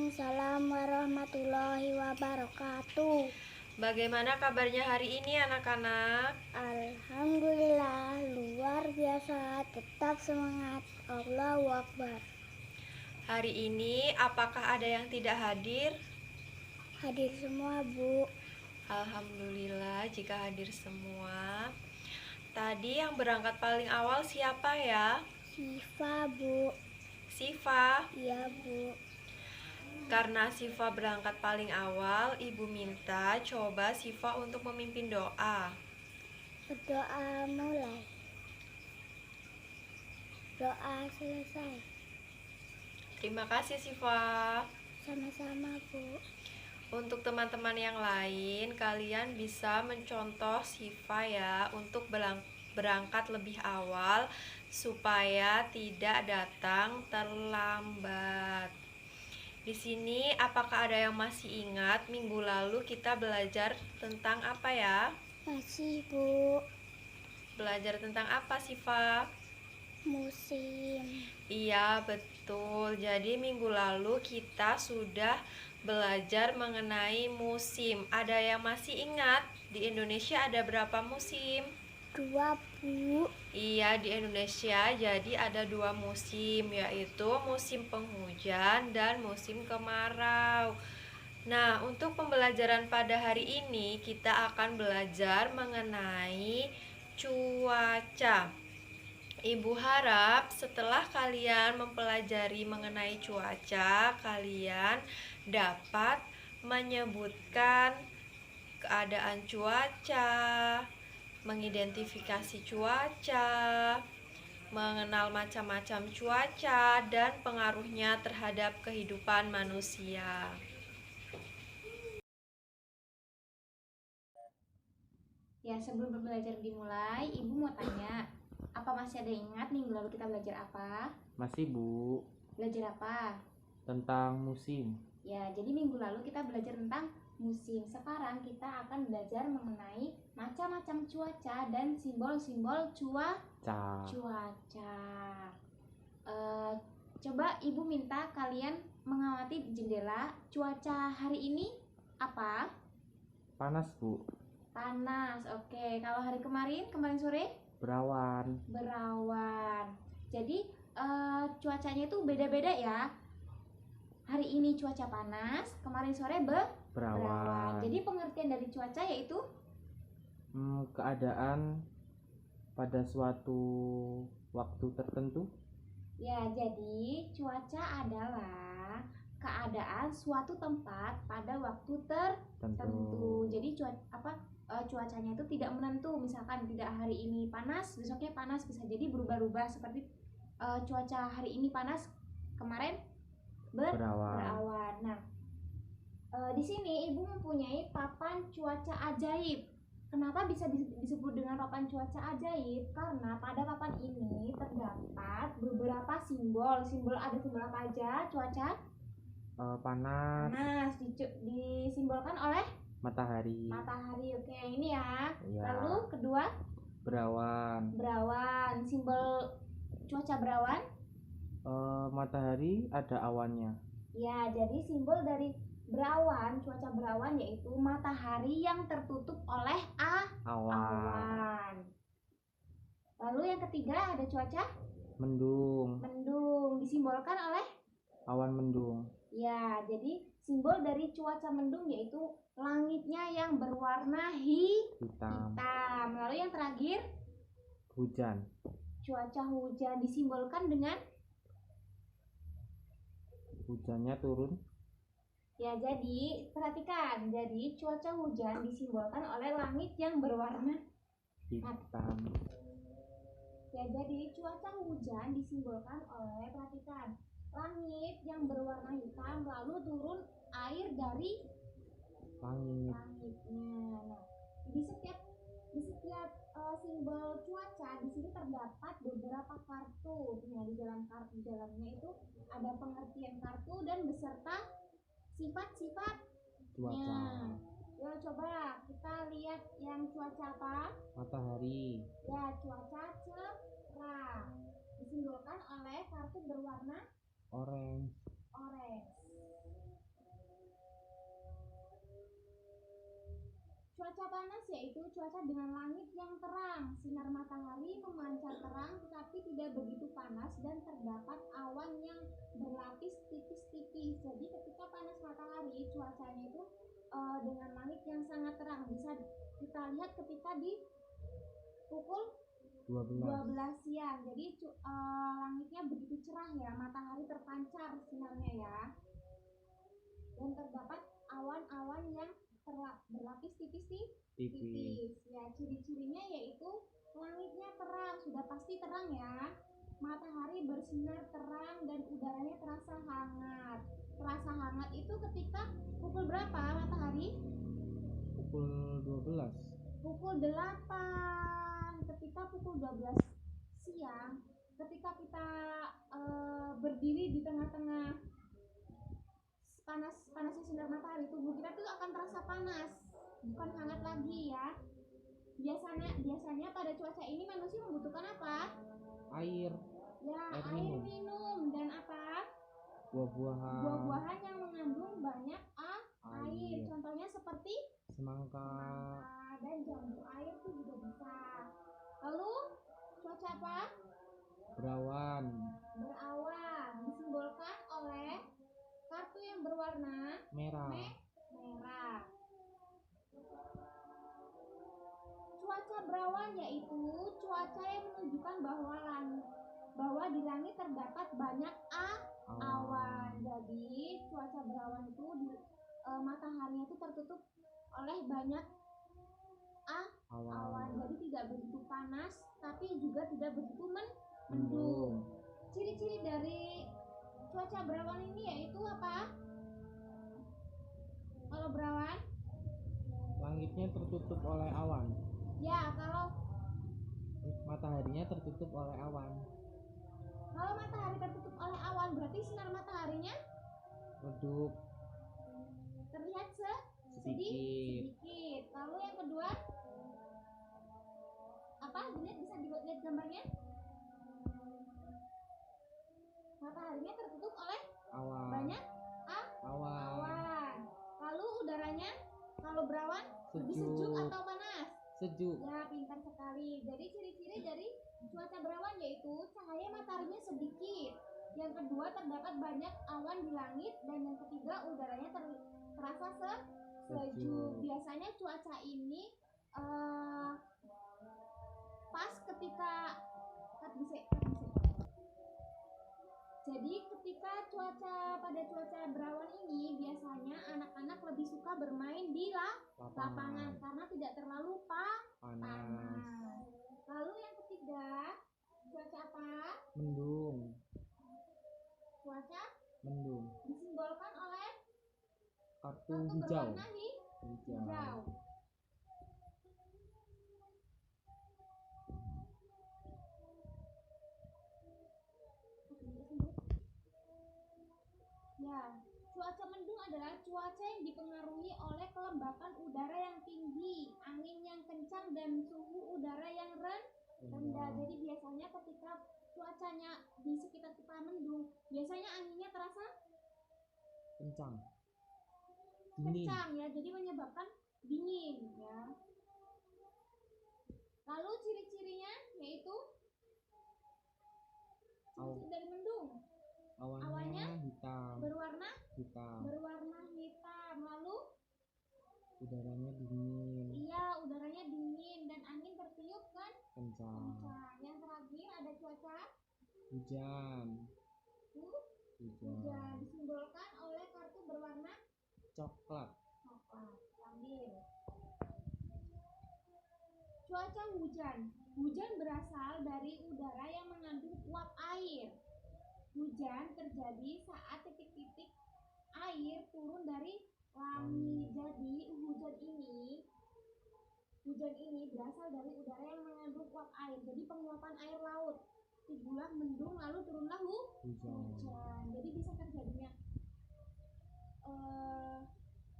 Waalaikumsalam warahmatullahi wabarakatuh. Bagaimana kabarnya hari ini anak-anak? Alhamdulillah, luar biasa, tetap semangat. Allahu Akbar. Hari ini apakah ada yang tidak hadir? Hadir semua, Bu. Alhamdulillah jika hadir semua. Tadi yang berangkat paling awal siapa ya? Siva, Bu. Siva. Iya, Bu. Karena Siva berangkat paling awal, Ibu minta coba Siva untuk memimpin doa. Berdoa mulai. Doa selesai. Terima kasih Siva. Sama-sama, Bu. Untuk teman-teman yang lain, kalian bisa mencontoh Siva ya untuk berangkat lebih awal supaya tidak datang terlambat. Di sini apakah ada yang masih ingat minggu lalu kita belajar tentang apa ya? Masih, Bu. Belajar tentang apa Siva? Musim. Iya, betul. Jadi minggu lalu kita sudah belajar mengenai musim. Ada yang masih ingat di Indonesia ada berapa musim? 2, Bu. Iya, di Indonesia jadi ada 2 musim, yaitu musim penghujan dan musim kemarau. Nah, untuk pembelajaran pada hari ini kita akan belajar mengenai cuaca. Ibu harap setelah kalian mempelajari mengenai cuaca, kalian dapat menyebutkan keadaan cuaca, mengidentifikasi cuaca, mengenal macam-macam cuaca, dan pengaruhnya terhadap kehidupan manusia. Ya, sebelum belajar dimulai, Ibu mau tanya, apa masih ada yang ingat minggu lalu kita belajar apa? Masih, Bu. Belajar apa? Tentang musim. Ya, jadi minggu lalu kita belajar tentang musim. Sekarang kita akan belajar mengenai macam-macam cuaca dan simbol-simbol cuaca. Coba Ibu minta kalian mengamati jendela. Cuaca hari ini apa? Panas, Bu. Panas. Oke, kalau hari kemarin sore? Berawan. Jadi cuacanya itu beda-beda ya. Hari ini cuaca panas, kemarin sore berawan. Jadi pengertian dari cuaca yaitu keadaan pada suatu waktu tertentu. Ya, jadi cuaca adalah keadaan suatu tempat pada waktu tertentu. Jadi cuacanya itu tidak menentu. Misalkan tidak hari ini panas, besoknya panas, bisa jadi berubah-ubah seperti cuaca hari ini panas, kemarin berawan. Nah, di sini Ibu mempunyai papan cuaca ajaib. Kenapa bisa disebut dengan papan cuaca ajaib? Karena pada papan ini terdapat beberapa simbol. Ada simbol apa aja cuaca? Panas. Disimbolkan oleh Matahari. Oke, ini ya. Ya. Lalu kedua? Berawan. Simbol cuaca berawan? Matahari ada awannya. Ya, jadi simbol dari cuaca berawan yaitu matahari yang tertutup oleh awan. Lalu yang ketiga ada cuaca mendung. Disimbolkan oleh awan mendung. Ya, jadi simbol dari cuaca mendung yaitu langitnya yang berwarna hitam. Lalu yang terakhir hujan. Cuaca hujan disimbolkan dengan hujannya turun. Ya, jadi perhatikan. Jadi cuaca hujan disimbolkan oleh langit yang berwarna hitam. Ya, jadi cuaca hujan disimbolkan oleh, perhatikan, langit yang berwarna hitam lalu turun air dari langitnya. Nah, di setiap simbol cuaca di sini terdapat beberapa kartu. Nah, di dalamnya itu ada pengertian kartu dan beserta sifat-sifatnya. Cuaca. Ya, coba kita lihat yang cuaca apa? Matahari. Ya, cuaca cerah. Disimbolkan oleh kartu berwarna orange. Cuaca panas yaitu cuaca dengan langit yang terang, sinar matahari memancar terang tetapi tidak begitu panas dan terdapat awan yang berlapis tipis-tipis. Jadi ketika panas matahari cuacanya itu dengan langit yang sangat terang. Bisa kita lihat ketika di pukul 12 siang. Jadi langitnya begitu cerah ya, matahari terpancar sinarnya ya. Dan terdapat awan-awan yang berlapis tipis. Ya, ciri-cirinya yaitu langitnya terang, sudah pasti terang ya. Matahari bersinar terang dan udaranya terasa hangat. Terasa hangat itu ketika pukul berapa matahari? Pukul 12. Pukul 8. Ketika pukul 12 siang, ketika kita berdiri di tengah-tengah panasnya sinar matahari, tubuh kita tuh akan terasa panas, bukan hangat lagi ya. Biasanya pada cuaca ini manusia membutuhkan apa? Air. Ya, air minum dan apa? Buah-buahan. Buah-buahan yang mengandung banyak air. Contohnya seperti semangka dan jambu air tuh juga bisa. Lalu cuaca apa? Berawan disimbolkan oleh kartu yang berwarna merah. merah. Cuaca berawan yaitu cuaca yang menunjukkan bahwa di langit terdapat banyak awan. Jadi cuaca berawan itu mataharinya itu tertutup oleh banyak awan. Jadi tidak begitu panas tapi juga tidak begitu mendung. Ciri-ciri dari cuaca berawan ini yaitu apa? Kalau berawan, langitnya tertutup oleh awan. Ya, kalau mataharinya tertutup oleh awan. Kalau matahari tertutup oleh awan berarti sinar mataharinya redup. Terlihat sedikit. Lalu yang kedua apa? Bisa dilihat gambarnya. Mataharinya tertutup oleh awan. Banyak awan. Lalu udaranya kalau berawan lebih sejuk atau panas? Sejuk. Ya, pintar sekali. Jadi ciri-ciri dari cuaca berawan yaitu cahaya mataharinya sedikit. Yang kedua terdapat banyak awan di langit dan yang ketiga udaranya terasa sejuk. Biasanya cuaca ini pas ketika Jadi ketika pada cuaca berawan ini biasanya anak-anak lebih suka bermain di lapangan karena tidak terlalu panas. Lalu yang ketiga, cuaca apa? Mendung. Cuaca mendung disimbolkan oleh kartu hijau. berwarna hijau. Ya, cuaca mendung adalah cuaca yang dipengaruhi oleh kelembapan udara yang tinggi, angin yang kencang dan suhu udara yang rendah. Jadi biasanya ketika cuacanya di sekitar kita mendung, biasanya anginnya terasa kencang ya, jadi menyebabkan dingin ya. Lalu ciri-cirinya yaitu ciri dari mendung. Awannya berwarna hitam. Lalu udaranya dingin. Iya, udaranya dingin dan angin tertiup kan kencang. Yang terakhir ada cuaca hujan. Hujan disimbolkan oleh kartu berwarna coklat. Ambil. Cuaca hujan berasal dari udara yang mengandung uap air. Hujan terjadi saat titik-titik air turun dari langit. Jadi hujan ini berasal dari udara yang mengandung uap air. Jadi penguapan air laut. Timbullah mendung lalu turunlah hujan. Jadi bisa terjadinya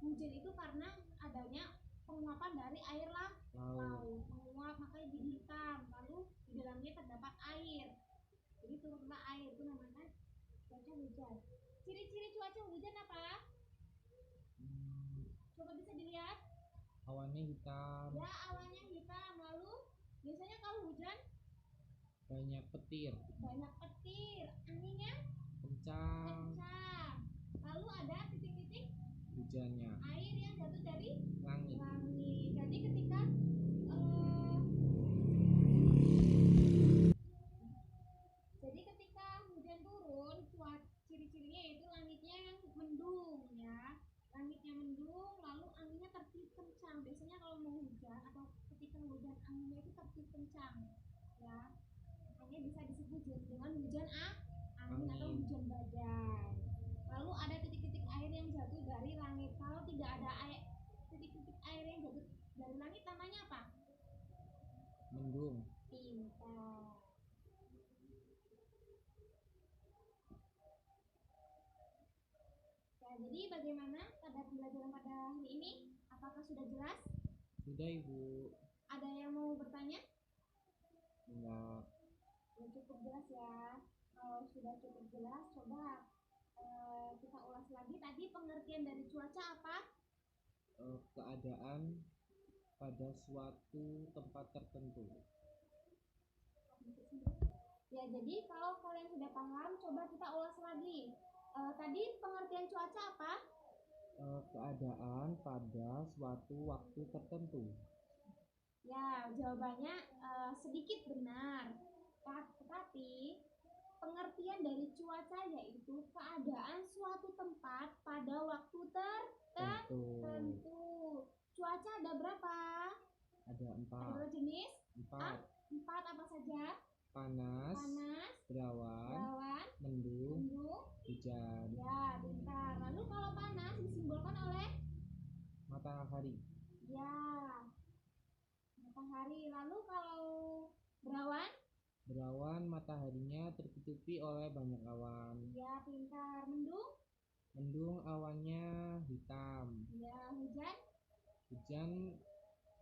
hujan itu karena adanya penguapan dari air laut. Menguap makanya jadi hitam. Lalu di dalamnya terdapat air. Jadi turunlah air, itu namanya cuaca hujan. Ciri-ciri cuaca hujan apa? Coba bisa dilihat. Awannya hitam. Ya, awannya hitam. Lalu biasanya kalau hujan Banyak petir. banyak petir, anginnya Kencang. kencang. Lalu ada titik-titik Hujannya. air yang jatuh dari Langit. langit. Jadi ketika hujan turun, ciri-cirinya yaitu langitnya yang mendung ya. Langitnya mendung, lalu anginnya tertiup kencang. Biasanya kalau mau hujan atau ketika hujan anginnya itu tertiup kencang ya. Makanya bisa disebut dengan hujan angin atau hujan badai. Lalu ada titik-titik air yang jatuh dari langit. Kalau tidak ada titik-titik air yang jatuh dari langit, namanya apa? Mendung. Pintar. Ya, jadi bagaimana pada pembelajaran pada hari ini? Apakah sudah jelas? Sudah, Ibu. Ada yang mau bertanya? Enggak. Ya, cukup jelas ya. Kalau sudah cukup jelas, coba kita ulas lagi. Tadi pengertian dari cuaca apa? Keadaan pada suatu tempat tertentu. Ya, jadi kalau kalian sudah paham, coba kita ulas lagi. Tadi pengertian cuaca apa? Keadaan pada suatu waktu tertentu. Ya, jawabannya sedikit benar. Tetapi pengertian dari cuaca yaitu keadaan suatu tempat pada waktu tertentu. Cuaca ada berapa? Ada 4. Ada berapa jenis? 4. 4 apa saja? Panas, berawan, mendung, hujan. Ya, bentar. Lalu kalau panas disimbolkan oleh Matahari. ya, matahari. Lalu kalau berawan? Berawan, mataharinya tertutupi oleh banyak awan. Ya, pintar. Mendung? Mendung, awannya hitam. Ya, hujan? Hujan,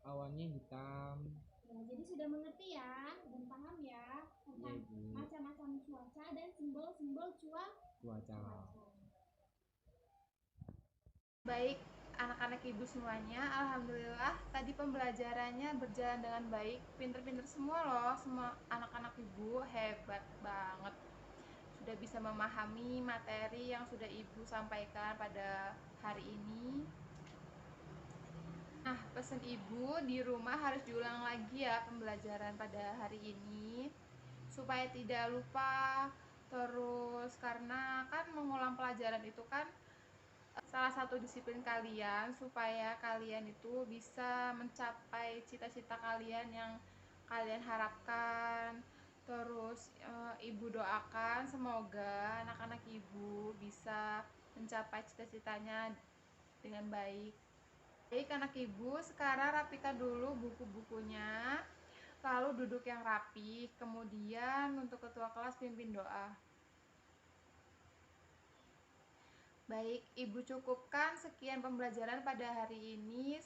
awannya hitam. Ya, jadi sudah mengerti ya dan paham ya tentang macam-macam cuaca dan simbol-simbol Cuaca. Baik, anak-anak ibu semuanya, alhamdulillah tadi pembelajarannya berjalan dengan baik. Pinter-pinter semua loh, semua anak-anak ibu hebat banget. Sudah bisa memahami materi yang sudah ibu sampaikan pada hari ini. Nah, pesan ibu di rumah harus diulang lagi ya pembelajaran pada hari ini supaya tidak lupa. Terus karena kan mengulang pelajaran itu kan salah satu disiplin kalian supaya kalian itu bisa mencapai cita-cita kalian yang kalian harapkan. Terus ibu doakan semoga anak-anak ibu bisa mencapai cita-citanya dengan baik. Baik anak ibu, sekarang rapikan dulu buku-bukunya, lalu duduk yang rapi, kemudian untuk ketua kelas pimpin doa. Baik, ibu cukupkan sekian pembelajaran pada hari ini.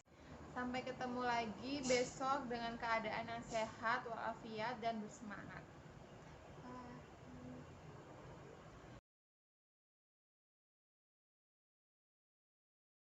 Sampai ketemu lagi besok dengan keadaan yang sehat, walafiat, dan bersemangat.